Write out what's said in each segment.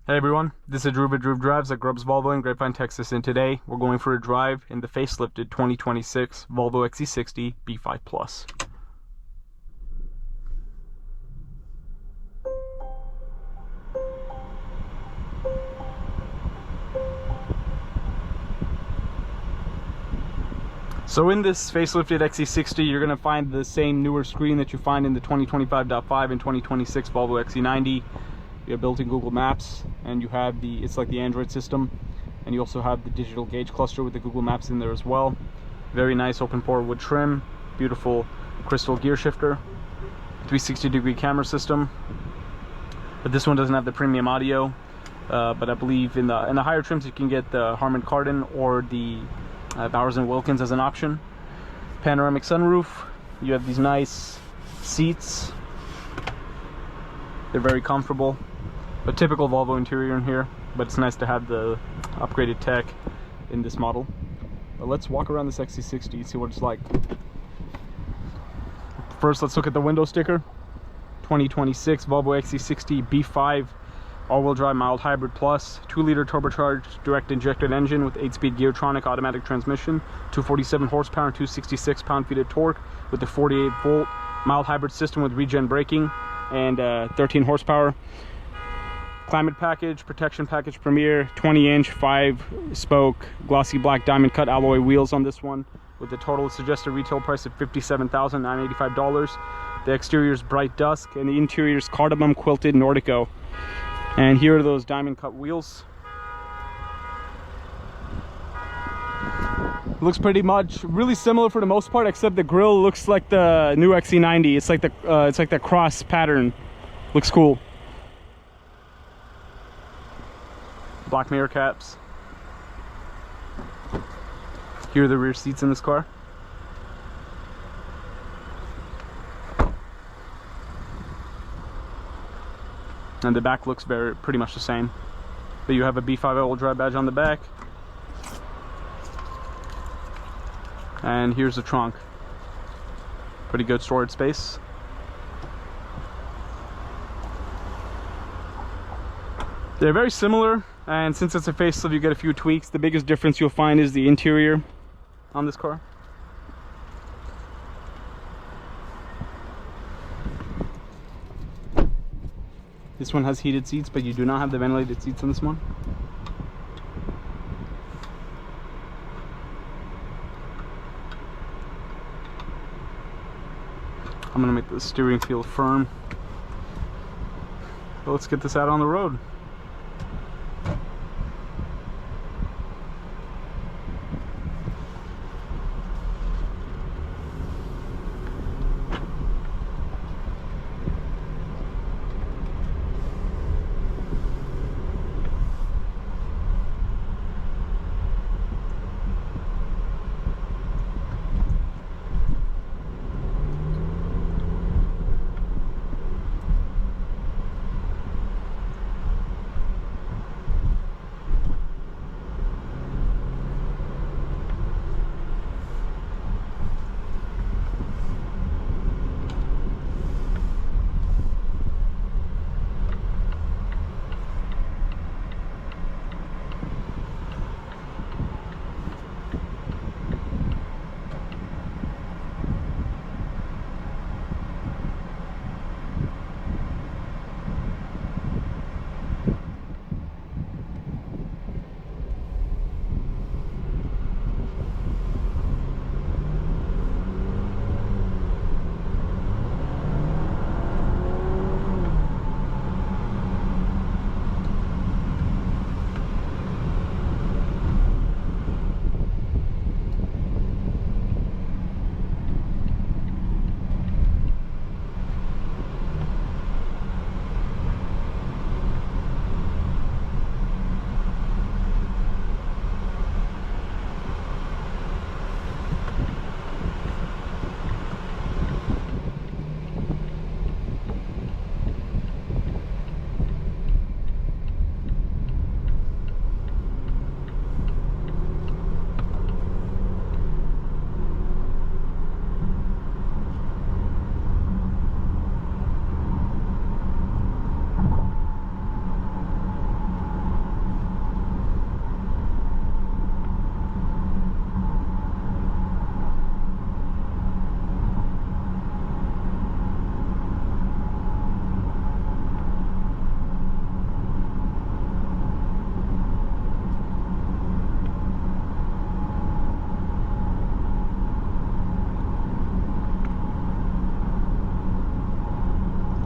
Hey everyone, this is Drew with Drew Drives at Grubbs Volvo in Grapevine, Texas, and today we're going for a drive in the facelifted 2026 Volvo XC60 B5 Plus. So in this facelifted XC60, you're going to find the same newer screen that you find in the 2025.5 and 2026 Volvo XC90. You have built-in Google Maps, and you have it's like the Android system, and you also have the digital gauge cluster with the Google Maps in there as well. Very nice open pore wood trim, beautiful crystal gear shifter, 360-degree camera system. But this one doesn't have the premium audio, but I believe in the higher trims you can get the Harman Kardon or the Bowers & Wilkins as an option. Panoramic sunroof. You have these nice seats. They're very comfortable. A typical Volvo interior in here, but it's nice to have the upgraded tech in this model. But let's walk around this XC60 and see what it's like. First, let's look at the window sticker. 2026 Volvo XC60 B5 all-wheel drive mild hybrid plus, 2-liter turbocharged direct injected engine with 8-speed Geartronic automatic transmission, 247 horsepower and 266 pound-feet of torque with the 48-volt mild hybrid system with regen braking and 13 horsepower. Climate package, protection package premier, 20-inch 5-spoke glossy black diamond cut alloy wheels on this one, with the total suggested retail price of $57,985. The exterior is bright dusk and the interior is cardamom quilted Nordico. And here are those diamond cut wheels. Looks pretty much really similar for the most part, except the grille looks like the new XC90. It's like the cross pattern. Looks cool. Black mirror caps. Here are the rear seats in this car. And the back looks pretty much the same. But you have a B5 all-wheel drive badge on the back. And here's the trunk. Pretty good storage space. They're very similar, and since it's a facelift, you get a few tweaks. The biggest difference you'll find is the interior on this car. This one has heated seats, but you do not have the ventilated seats on this one. I'm gonna make the steering feel firm. So let's get this out on the road.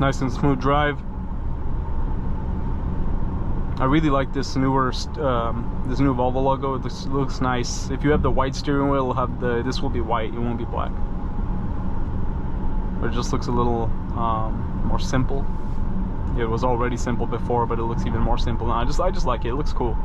Nice and smooth drive. I really like this newer, this new Volvo logo. It looks nice. If you have the white steering wheel, it'll have this will be white. It won't be black. But it just looks a little more simple. It was already simple before, but it looks even more simple now. I just like it. It looks cool.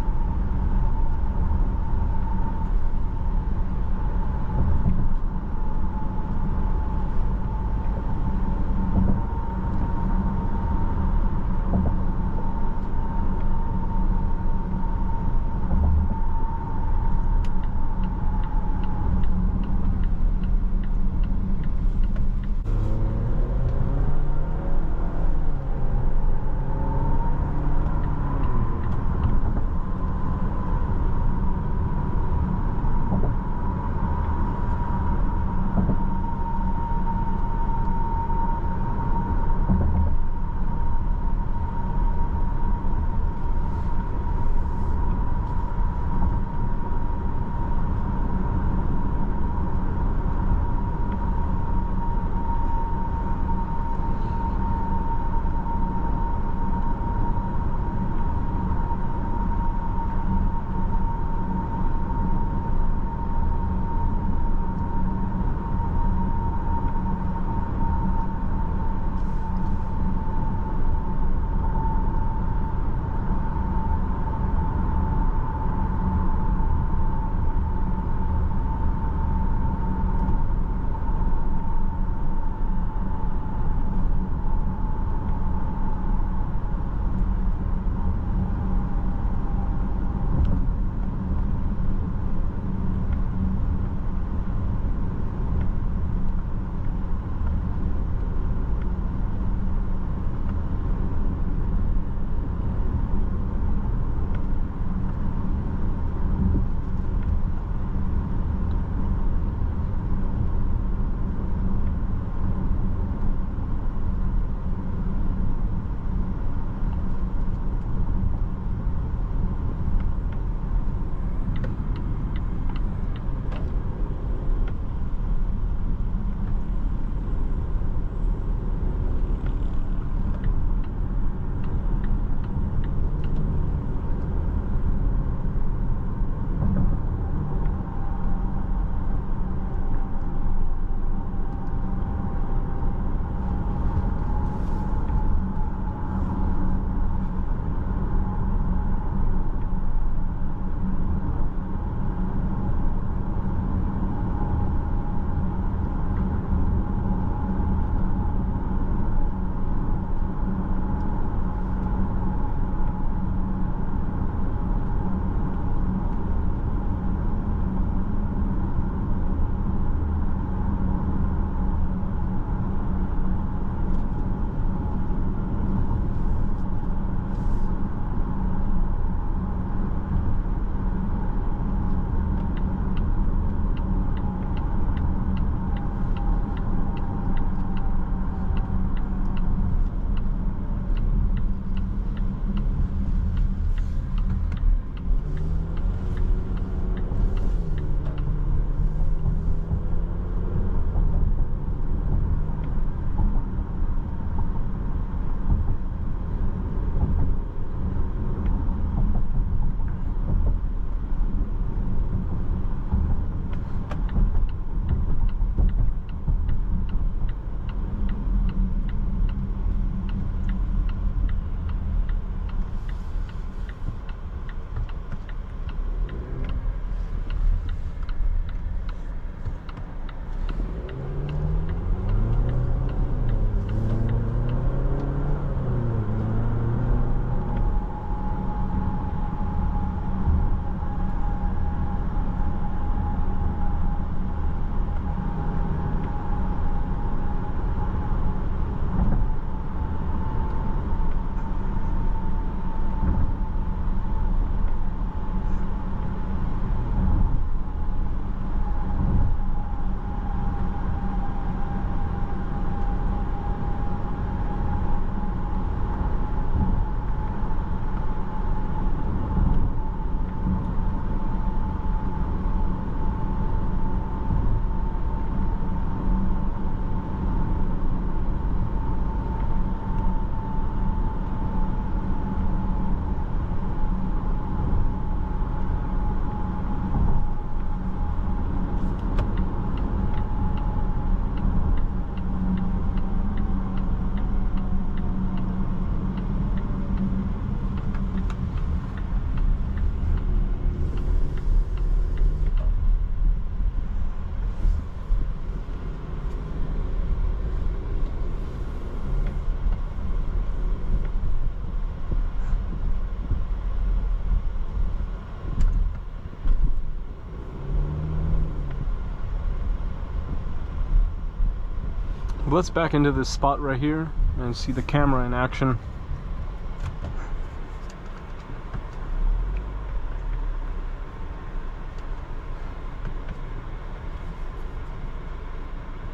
Let's back into this spot right here and see the camera in action.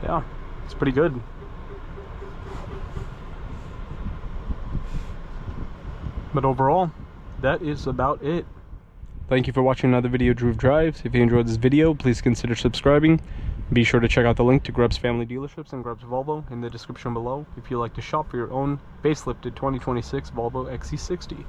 Yeah, it's pretty good. But overall, that is about it. Thank you for watching another video of Groove Drives. If you enjoyed this video, please consider subscribing. Be sure to check out the link to Grubbs Family Dealerships and Grubbs Volvo in the description below if you'd like to shop for your own facelifted 2026 Volvo XC60.